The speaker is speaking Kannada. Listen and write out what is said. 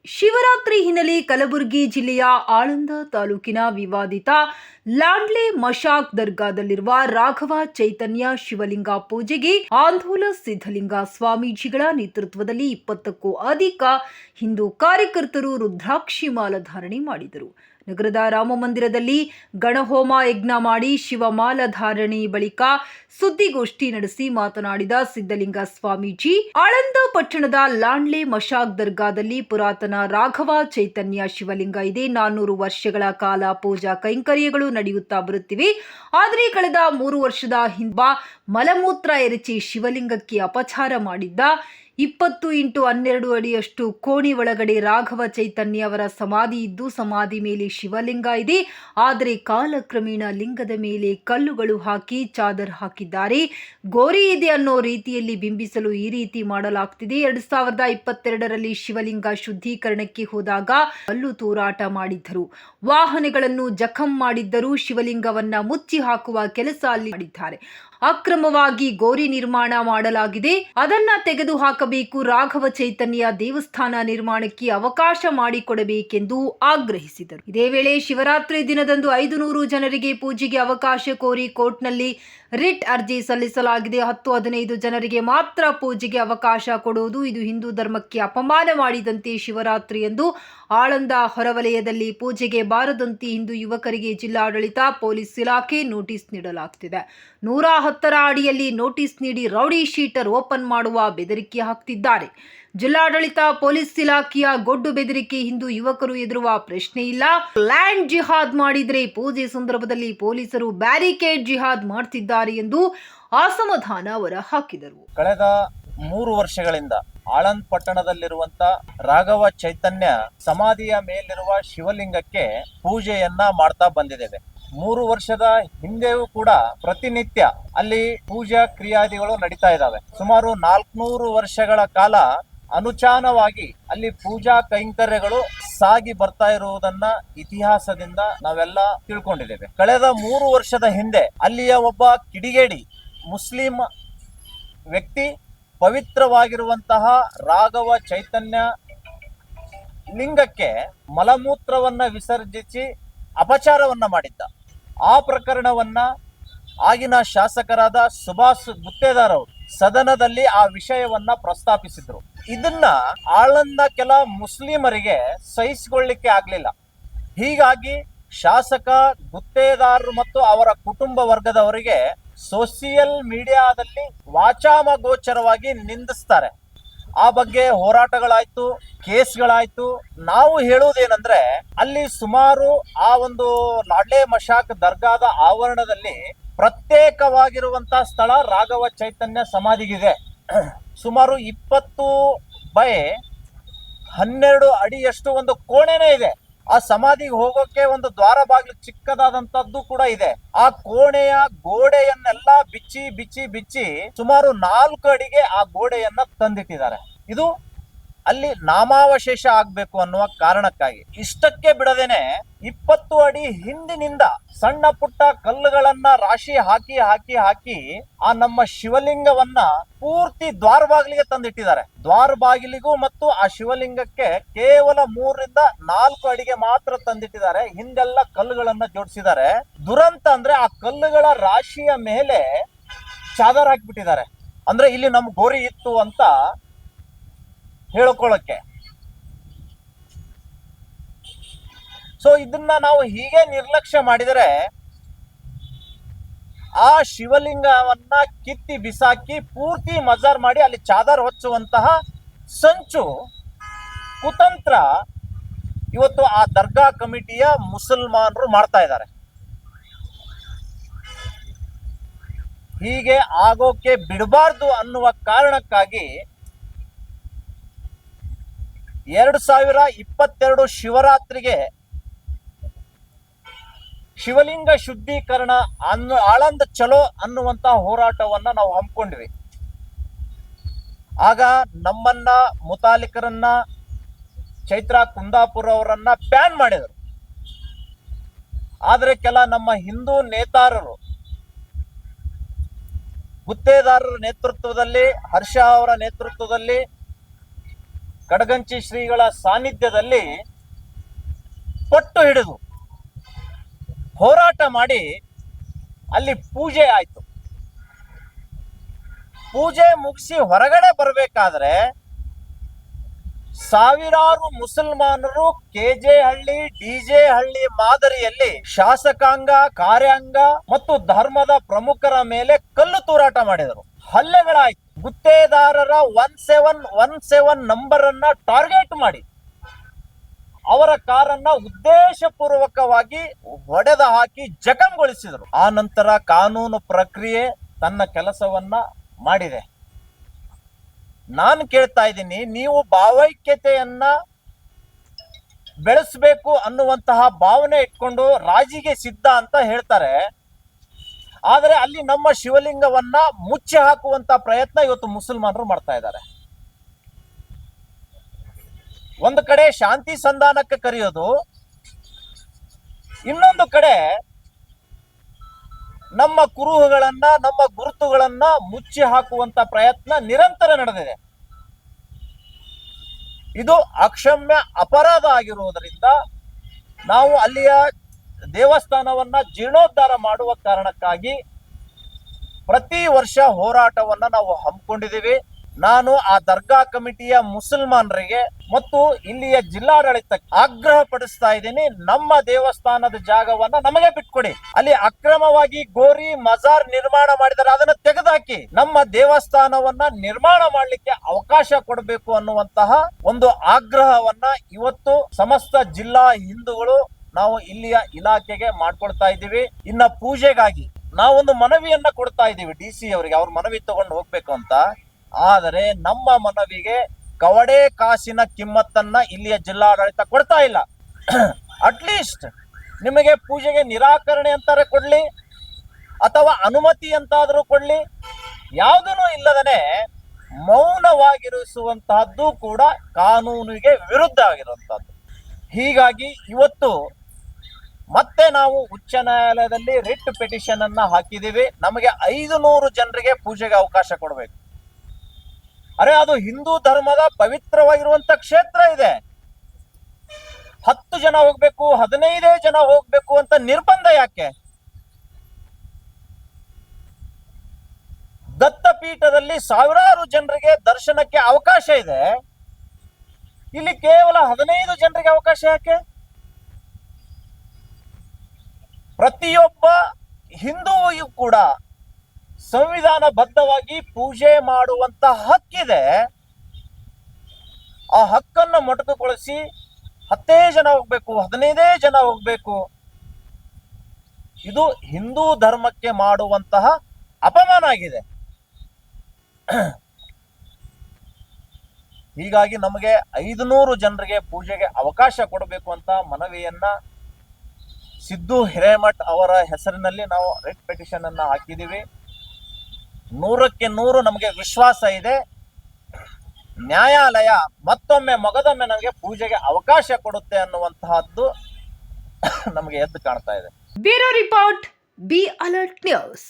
ಶಿವರಾತ್ರಿ ಹಿನ್ನೆಲೆ ಕಲಬುರಗಿ ಜಿಲ್ಲೆಯ ಆಳಂದ ತಾಲೂಕಿನ ವಿವಾದಿತ ಲಾಂಡ್ಲೆ ಮಶಾಕ್ ದರ್ಗಾದಲ್ಲಿರುವ ರಾಘವ ಚೈತನ್ಯ ಶಿವಲಿಂಗ ಪೂಜೆಗೆ ಆಂದೋಲ ಸಿದ್ಧಲಿಂಗ ಸ್ವಾಮೀಜಿಗಳ ನೇತೃತ್ವದಲ್ಲಿ 20ಕ್ಕೂ ಅಧಿಕ ಹಿಂದೂ ಕಾರ್ಯಕರ್ತರು ರುದ್ರಾಕ್ಷಿ ಮಾಲಾಧಾರಣೆ ಮಾಡಿದರು. ನಗರದ ರಾಮಮಂದಿರದಲ್ಲಿ ಗಣಹೋಮ ಯಜ್ಞ ಮಾಡಿ ಶಿವಮಾಲಾಧಾರಣೆ ಬಳಿಕ ಸುದ್ದಿಗೋಷ್ಠಿ ನಡೆಸಿ ಮಾತನಾಡಿದ ಸಿದ್ಧಲಿಂಗ ಸ್ವಾಮೀಜಿ, ಆಳಂದ ಪಟ್ಟಣದ ಲಾಂಡ್ಲೆ ಮಶಾಕ್ ದರ್ಗಾದಲ್ಲಿ ಪುರಾತನ ರಾಘವ ಚೈತನ್ಯ ಶಿವಲಿಂಗ ಇದೆ. 400 ವರ್ಷಗಳ ಕಾಲ ಪೂಜಾ ಕೈಂಕರ್ಯಗಳು ನಡೆಯುತ್ತಾ ಬರುತ್ತಿವೆ. ಆದರೆ ಕಳೆದ 3 ವರ್ಷದ ಹಿಂದೆ ಮಲಮೂತ್ರ ಎರಚಿ ಶಿವಲಿಂಗಕ್ಕೆ ಅಪಚಾರ ಮಾಡಿದ್ದ 20x12 ಅಡಿಯಷ್ಟು ಕೋಣೆ ಒಳಗಡೆ ರಾಘವ ಚೈತನ್ಯ ಅವರ ಸಮಾಧಿ ಇದ್ದು, ಸಮಾಧಿ ಮೇಲೆ ಶಿವಲಿಂಗ ಇದೆ. ಆದರೆ ಕಾಲಕ್ರಮೇಣ ಲಿಂಗದ ಮೇಲೆ ಕಲ್ಲುಗಳು ಹಾಕಿ ಚಾದರ್ ಹಾಕಿದ್ದಾರೆ. ಗೋರಿ ಇದೆ ಅನ್ನೋ ರೀತಿಯಲ್ಲಿ ಬಿಂಬಿಸಲು ಈ ರೀತಿ ಮಾಡಲಾಗ್ತಿದೆ. 2022ರಲ್ಲಿ ಶಿವಲಿಂಗ ಶುದ್ಧೀಕರಣಕ್ಕೆ ಹೋದಾಗ ಕಲ್ಲು ತೂರಾಟ ಮಾಡಿದ್ದರು, ವಾಹನಗಳನ್ನು ಜಖಂ ಮಾಡಿದ್ದರು, ಶಿವಲಿಂಗವನ್ನ ಮುಚ್ಚಿ ಹಾಕುವ ಕೆಲಸ ಅಲ್ಲಿ ಮಾಡಿದ್ದಾರೆ. ಅಕ್ರಮವಾಗಿ ಗೋರಿ ನಿರ್ಮಾಣ ಮಾಡಲಾಗಿದೆ, ಅದನ್ನ ತೆಗೆದು ಹಾಕಬೇಕು. ರಾಘವ ಚೈತನ್ಯ ದೇವಸ್ಥಾನ ನಿರ್ಮಾಣಕ್ಕೆ ಅವಕಾಶ ಮಾಡಿಕೊಡಬೇಕೆಂದು ಆಗ್ರಹಿಸಿದರು. ಇದೇ ವೇಳೆ ಶಿವರಾತ್ರಿ ದಿನದಂದು 500 ಜನರಿಗೆ ಪೂಜೆಗೆ ಅವಕಾಶ ಕೋರಿ ಕೋರ್ಟ್ನಲ್ಲಿ ರಿಟ್ ಅರ್ಜಿ ಸಲ್ಲಿಸಲಾಗಿದೆ. 10-15 ಜನರಿಗೆ ಮಾತ್ರ ಪೂಜೆಗೆ ಅವಕಾಶ ಕೊಡುವುದು, ಇದು ಹಿಂದೂ ಧರ್ಮಕ್ಕೆ ಅಪಮಾನ ಮಾಡಿದಂತೆ. ಶಿವರಾತ್ರಿ ಎಂದು ಆಳಂದ ಹೊರವಲಯದಲ್ಲಿ ಪೂಜೆಗೆ ಬಾರದಂತೆ ಹಿಂದೂ ಯುವಕರಿಗೆ ಜಿಲ್ಲಾಡಳಿತ, ಪೊಲೀಸ್ ಇಲಾಖೆ ನೋಟಿಸ್ ನೀಡಲಾಗುತ್ತಿದೆ. 110ರ ಅಡಿಯಲ್ಲಿ ನೋಟಿಸ್ ನೀಡಿ ರೌಡಿ ಶೀಟರ್ ಓಪನ್ ಮಾಡುವ ಬೆದರಿಕೆ ಹಾಕ್ತಿದ್ದಾರೆ. ಜಿಲ್ಲಾಡಳಿತ, ಪೊಲೀಸ್ ಇಲಾಖೆಯ ಗೊಡ್ಡು ಬೆದರಿಕೆ ಹಿಂದೂ ಯುವಕರು ಎದುರುವ ಪ್ರಶ್ನೆ ಇಲ್ಲ. ಲ್ಯಾಂಡ್ ಜಿಹಾದ್ ಮಾಡಿದ್ರೆ ಪೂಜೆ ಸಂದರ್ಭದಲ್ಲಿ ಪೊಲೀಸರು ಬ್ಯಾರಿಕೇಡ್ ಜಿಹಾದ್ ಮಾಡ್ತಿದ್ದಾರೆ ಎಂದು ಅಸಮಾಧಾನ ಹೊರ ಹಾಕಿದರು. ಕಳೆದ 3 ವರ್ಷಗಳಿಂದ ಆಳಂದ್ ಪಟ್ಟಣದಲ್ಲಿರುವಂತ ರಾಘವ ಚೈತನ್ಯ ಸಮಾಧಿಯ ಮೇಲಿರುವ ಶಿವಲಿಂಗಕ್ಕೆ ಪೂಜೆಯನ್ನ ಮಾಡ್ತಾ ಬಂದಿದ್ದೇವೆ. 3 ವರ್ಷದ ಹಿಂದೆಯೂ ಕೂಡ ಪ್ರತಿನಿತ್ಯ ಅಲ್ಲಿ ಪೂಜಾ ಕ್ರಿಯಾದಿಗಳು ನಡೀತಾ ಇದ್ದಾವೆ. ಸುಮಾರು 400 ವರ್ಷಗಳ ಕಾಲ ಅನುಚಾನವಾಗಿ ಅಲ್ಲಿ ಪೂಜಾ ಕೈಂಕರ್ಯಗಳು ಸಾಗಿ ಬರ್ತಾ ಇರುವುದನ್ನ ಇತಿಹಾಸದಿಂದ ನಾವೆಲ್ಲ ತಿಳ್ಕೊಂಡಿದ್ದೇವೆ. ಕಳೆದ 3 ವರ್ಷದ ಹಿಂದೆ ಅಲ್ಲಿಯ ಒಬ್ಬ ಕಿಡಿಗೇಡಿ ಮುಸ್ಲಿಂ ವ್ಯಕ್ತಿ ಪವಿತ್ರವಾಗಿರುವಂತಹ ರಾಘವ ಚೈತನ್ಯ ಲಿಂಗಕ್ಕೆ ಮಲಮೂತ್ರವನ್ನ ವಿಸರ್ಜಿಸಿ ಅಪಚಾರವನ್ನ ಮಾಡಿದ್ದ. ಆ ಪ್ರಕರಣವನ್ನ ಆಗಿನ ಶಾಸಕರಾದ ಸುಭಾಷ್ ಗುತ್ತೇದಾರ್ ಅವರು ಸದನದಲ್ಲಿ ಆ ವಿಷಯವನ್ನ ಪ್ರಸ್ತಾಪಿಸಿದ್ರು. ಇದನ್ನ ಆಳಂದ ಕೆಲ ಮುಸ್ಲಿಮರಿಗೆ ಸಹಿಸಿಕೊಳ್ಳಿಕ್ಕೆ ಆಗ್ಲಿಲ್ಲ. ಹೀಗಾಗಿ ಶಾಸಕ ಗುತ್ತೇದಾರ್ ಮತ್ತು ಅವರ ಕುಟುಂಬ ವರ್ಗದವರಿಗೆ ಸೋಷಿಯಲ್ ಮೀಡಿಯಾದಲ್ಲಿ ವಾಚಾಮಗೋಚರವಾಗಿ ನಿಂದಿಸ್ತಾರೆ. ಆ ಬಗ್ಗೆ ಹೋರಾಟಗಳಾಯ್ತು, ಕೇಸ್ಗಳಾಯ್ತು. ನಾವು ಹೇಳುವುದೇನಂದ್ರೆ, ಅಲ್ಲಿ ಸುಮಾರು ಆ ಒಂದು ಲಾಡ್ಲೆ ಮಶಾಕ್ ದರ್ಗಾದ ಆವರಣದಲ್ಲಿ ಪ್ರತ್ಯೇಕವಾಗಿರುವಂತಹ ಸ್ಥಳ ರಾಘವ ಚೈತನ್ಯ ಸಮಾಧಿಗಿದೆ. ಸುಮಾರು 20x12 ಅಡಿಯಷ್ಟು ಒಂದು ಕೋಣೆನೇ ಇದೆ. ಆ ಸಮಾಧಿಗೆ ಹೋಗೋಕೆ ಒಂದು ದ್ವಾರ ಬಾಗಿಲು ಚಿಕ್ಕದಾದಂತದ್ದು ಕೂಡ ಇದೆ. ಆ ಕೋಣೆಯ ಗೋಡೆಯನ್ನೆಲ್ಲ ಬಿಚ್ಚಿ ಸುಮಾರು 4 ಅಡಿಗೆ ಆ ಗೋಡೆಯನ್ನ ತಂದಿಟ್ಟಿದ್ದಾರೆ. ಇದು ಅಲ್ಲಿ ನಾಮಾವಶೇಷ ಆಗ್ಬೇಕು ಅನ್ನುವ ಕಾರಣಕ್ಕಾಗಿ. ಇಷ್ಟಕ್ಕೆ ಬಿಡದೇನೆ 20 ಅಡಿ ಹಿಂದಿನಿಂದ ಸಣ್ಣ ಪುಟ್ಟ ಕಲ್ಲುಗಳನ್ನ ರಾಶಿ ಹಾಕಿ ಆ ನಮ್ಮ ಶಿವಲಿಂಗವನ್ನ ಪೂರ್ತಿ ದ್ವಾರ ಬಾಗಿಲಿಗೆ ತಂದಿಟ್ಟಿದ್ದಾರೆ. ದ್ವಾರ ಬಾಗಿಲಿಗೂ ಮತ್ತು ಆ ಶಿವಲಿಂಗಕ್ಕೆ ಕೇವಲ 3ರಿಂದ 4 ಅಡಿಗೆ ಮಾತ್ರ ತಂದಿಟ್ಟಿದ್ದಾರೆ. ಹಿಂದೆಲ್ಲ ಕಲ್ಲುಗಳನ್ನ ಜೋಡಿಸಿದ್ದಾರೆ. ದುರಂತ ಅಂದ್ರೆ ಆ ಕಲ್ಲುಗಳ ರಾಶಿಯ ಮೇಲೆ ಚಾದರ್ ಹಾಕಿಬಿಟ್ಟಿದ್ದಾರೆ. ಅಂದ್ರೆ ಇಲ್ಲಿ ನಮ್ ಗೋರಿ ಇತ್ತು ಅಂತ ಹೇಳ್ಕೊಳ್ಳಕ್ಕೆ. ಸೊ ಇದನ್ನ ನಾವು ಹೀಗೆ ನಿರ್ಲಕ್ಷ್ಯ ಮಾಡಿದರೆ ಆ ಶಿವಲಿಂಗವನ್ನ ಕಿತ್ತಿ ಬಿಸಾಕಿ ಪೂರ್ತಿ ಮಜಾರ್ ಮಾಡಿ ಅಲ್ಲಿ ಚಾದರ್ ಹೊಚ್ಚುವಂತಹ ಸಂಚು ಕುತಂತ್ರ ಇವತ್ತು ಆ ದರ್ಗಾ ಕಮಿಟಿಯ ಮುಸಲ್ಮಾನರು ಮಾಡ್ತಾ ಇದ್ದಾರೆ. ಹೀಗೆ ಆಗೋಕೆ ಬಿಡಬಾರ್ದು ಅನ್ನುವ ಕಾರಣಕ್ಕಾಗಿ 2022 ಶಿವರಾತ್ರಿಗೆ ಶಿವಲಿಂಗ ಶುದ್ಧೀಕರಣ ಆಳಂದ ಚಲೋ ಅನ್ನುವಂತ ಹೋರಾಟವನ್ನ ನಾವು ಹಮ್ಮಿಕೊಂಡ್ವಿ. ಆಗ ನಮ್ಮನ್ನ ಮುತಾಲಿಕರನ್ನ ಚೈತ್ರಾ ಕುಂದಾಪುರ ಅವರನ್ನ ಬ್ಯಾನ್ ಮಾಡಿದರು. ಆದ್ರೆ ಕೆಲ ನಮ್ಮ ಹಿಂದೂ ನೇತಾರರು ಗುತ್ತೇದಾರರ ನೇತೃತ್ವದಲ್ಲಿ, ಹರ್ಷ ಅವರ ನೇತೃತ್ವದಲ್ಲಿ ಕಡಗಂಚಿ ಶ್ರೀಗಳ ಸಾನ್ನಿಧ್ಯದಲ್ಲಿ ಪಟ್ಟು ಹಿಡಿದು ಹೋರಾಟ ಮಾಡಿ ಅಲ್ಲಿ ಪೂಜೆ ಆಯ್ತು. ಪೂಜೆ ಮುಗಿಸಿ ಹೊರಗಡೆ ಬರಬೇಕಾದ್ರೆ ಸಾವಿರಾರು ಮುಸಲ್ಮಾನರು ಕೆಜೆ ಹಳ್ಳಿ ಡಿಜೆ ಹಳ್ಳಿ ಮಾದರಿಯಲ್ಲಿ ಶಾಸಕಾಂಗ, ಕಾರ್ಯಾಂಗ ಮತ್ತು ಧರ್ಮದ ಪ್ರಮುಖರ ಮೇಲೆ ಕಲ್ಲು ತೂರಾಟ ಮಾಡಿದರು. ಹಲ್ಲೆಗಳಾಯ್ತು. ಗುತ್ತೇದಾರರ 1717 ನಂಬರ್ ಅನ್ನ ಟಾರ್ಗೆಟ್ ಮಾಡಿ ಅವರ ಕಾರನ್ನ ಉದ್ದೇಶಪೂರ್ವಕವಾಗಿ ಹೊಡೆದು ಹಾಕಿ ಜಖಂಗೊಳಿಸಿದರು. ಆ ನಂತರ ಕಾನೂನು ಪ್ರಕ್ರಿಯೆ ತನ್ನ ಕೆಲಸವನ್ನ ಮಾಡಿದೆ. ನಾನು ಕೇಳ್ತಾ ಇದ್ದೀನಿ, ನೀವು ಭಾವೈಕ್ಯತೆಯನ್ನ ಬೆಳೆಸಬೇಕು ಅನ್ನುವಂತಹ ಭಾವನೆ ಇಟ್ಕೊಂಡು ರಾಜಿಗೆ ಸಿದ್ಧ ಅಂತ ಹೇಳ್ತಾರೆ. ಆದರೆ ಅಲ್ಲಿ ನಮ್ಮ ಶಿವಲಿಂಗವನ್ನ ಮುಚ್ಚಿ ಹಾಕುವಂತ ಪ್ರಯತ್ನ ಇವತ್ತು ಮುಸಲ್ಮಾನರು ಮಾಡ್ತಾ ಇದ್ದಾರೆ. ಒಂದು ಕಡೆ ಶಾಂತಿ ಸಂಧಾನಕ್ಕೆ ಕರೆಯೋದು, ಇನ್ನೊಂದು ಕಡೆ ನಮ್ಮ ಕುರುಹುಗಳನ್ನ, ನಮ್ಮ ಗುರುತುಗಳನ್ನ ಮುಚ್ಚಿ ಹಾಕುವಂತ ಪ್ರಯತ್ನ ನಿರಂತರ ನಡೆದಿದೆ. ಇದು ಅಕ್ಷಮ್ಯ ಅಪರಾಧ ಆಗಿರುವುದರಿಂದ ನಾವು ಅಲ್ಲಿಯ ದೇವಸ್ಥಾನವನ್ನ ಜೀರ್ಣೋದ್ಧಾರ ಮಾಡುವ ಕಾರಣಕ್ಕಾಗಿ ಪ್ರತಿ ವರ್ಷ ಹೋರಾಟವನ್ನ ನಾವು ಹಮ್ಮಿಕೊಂಡಿದ್ದೀವಿ. ನಾನು ಆ ದರ್ಗಾ ಕಮಿಟಿಯ ಮುಸಲ್ಮಾನರಿಗೆ ಮತ್ತು ಇಲ್ಲಿಯ ಜಿಲ್ಲಾಡಳಿತಕ್ಕೆ ಆಗ್ರಹ ಪಡಿಸ್ತಾ ಇದ್ದೀನಿ, ನಮ್ಮ ದೇವಸ್ಥಾನದ ಜಾಗವನ್ನ ನಮಗೆ ಬಿಟ್ಕೊಡಿ. ಅಲ್ಲಿ ಅಕ್ರಮವಾಗಿ ಗೋರಿ ಮಜಾರ್ ನಿರ್ಮಾಣ ಮಾಡಿದರೆ ಅದನ್ನ ತೆಗೆದುಹಾಕಿ ನಮ್ಮ ದೇವಸ್ಥಾನವನ್ನ ನಿರ್ಮಾಣ ಮಾಡಲಿಕ್ಕೆ ಅವಕಾಶ ಕೊಡಬೇಕು ಅನ್ನುವಂತಹ ಒಂದು ಆಗ್ರಹವನ್ನ ಇವತ್ತು ಸಮಸ್ತ ಜಿಲ್ಲಾ ಹಿಂದೂಗಳು ನಾವು ಇಲ್ಲಿಯ ಇಲಾಖೆಗೆ ಮಾಡ್ಕೊಳ್ತಾ ಇದ್ದೀವಿ. ಇನ್ನ ಪೂಜೆಗಾಗಿ ನಾವೊಂದು ಮನವಿಯನ್ನ ಕೊಡ್ತಾ ಇದ್ದೀವಿ DC ಅವರಿಗೆ, ಅವ್ರ ಮನವಿ ತಗೊಂಡು ಹೋಗ್ಬೇಕು ಅಂತ. ಆದರೆ ನಮ್ಮ ಮನವಿಗೆ ಕವಡೆ ಕಾಸಿನ ಕಿಮ್ಮತ್ತನ್ನ ಇಲ್ಲಿಯ ಜಿಲ್ಲಾಡಳಿತ ಕೊಡ್ತಾ ಇಲ್ಲ. ಅಟ್ಲೀಸ್ಟ್ ನಿಮಗೆ ಪೂಜೆಗೆ ನಿರಾಕರಣೆ ಅಂತಾರೆ ಕೊಡ್ಲಿ, ಅಥವಾ ಅನುಮತಿ ಅಂತಾದ್ರೂ ಕೊಡ್ಲಿ. ಯಾವುದೂ ಇಲ್ಲದನೆ ಮೌನವಾಗಿರಿಸುವಂತಹದ್ದು ಕೂಡ ಕಾನೂನಿಗೆ ವಿರುದ್ಧ ಆಗಿರುವಂತಹದ್ದು. ಹೀಗಾಗಿ ಇವತ್ತು ಮತ್ತೆ ನಾವು ಉಚ್ಚ ನ್ಯಾಯಾಲಯದಲ್ಲಿ ರಿಟ್ ಪಿಟಿಷನ್ ಅನ್ನ ಹಾಕಿದ್ದೀವಿ. ನಮಗೆ 500 ಜನರಿಗೆ ಪೂಜೆಗೆ ಅವಕಾಶ ಕೊಡಬೇಕು. ಅರೆ, ಅದು ಹಿಂದೂ ಧರ್ಮದ ಪವಿತ್ರವಾಗಿರುವಂತ ಕ್ಷೇತ್ರ ಇದೆ. 10 ಜನ ಹೋಗ್ಬೇಕು, 15 ಜನ ಹೋಗ್ಬೇಕು ಅಂತ ನಿರ್ಬಂಧ ಯಾಕೆ? ದತ್ತಪೀಠದಲ್ಲಿ ಸಾವಿರಾರು ಜನರಿಗೆ ದರ್ಶನಕ್ಕೆ ಅವಕಾಶ ಇದೆ. ಇಲ್ಲಿ ಕೇವಲ 15 ಜನರಿಗೆ ಅವಕಾಶ ಯಾಕೆ? ಪ್ರತಿಯೊಬ್ಬ ಹಿಂದೂವಿಗೂ ಕೂಡ ಸಂವಿಧಾನಬದ್ಧವಾಗಿ ಪೂಜೆ ಮಾಡುವಂತ ಹಕ್ಕಿದೆ. ಆ ಹಕ್ಕನ್ನು ಮೊಟಕುಗೊಳಿಸಿ 10 ಜನ ಹೋಗ್ಬೇಕು, 15 ಜನ ಹೋಗ್ಬೇಕು, ಇದು ಹಿಂದೂ ಧರ್ಮಕ್ಕೆ ಮಾಡುವಂತಹ ಅಪಮಾನ ಆಗಿದೆ. ಹೀಗಾಗಿ ನಮಗೆ 500 ಜನರಿಗೆ ಪೂಜೆಗೆ ಅವಕಾಶ ಕೊಡಬೇಕು ಅಂತ ಮನವಿಯನ್ನ ಸಿದ್ದು ಹಿರೇಮಠ್ ಅವರ ಹೆಸರಿನಲ್ಲಿ ನಾವು ರಿಟ್ ಪಿಟಿಷನ್ ಅನ್ನ ಹಾಕಿದ್ದೀವಿ. 100ಕ್ಕೆ 100 ನಮಗೆ ವಿಶ್ವಾಸ ಇದೆ, ನ್ಯಾಯಾಲಯ ಮಗದೊಮ್ಮೆ ನಮಗೆ ಪೂಜೆಗೆ ಅವಕಾಶ ಕೊಡುತ್ತೆ ಅನ್ನುವಂತಹದ್ದು ನಮಗೆ ಎದ್ದು ಕಾಣ್ತಾ ಇದೆ. Bureau report, be alert news.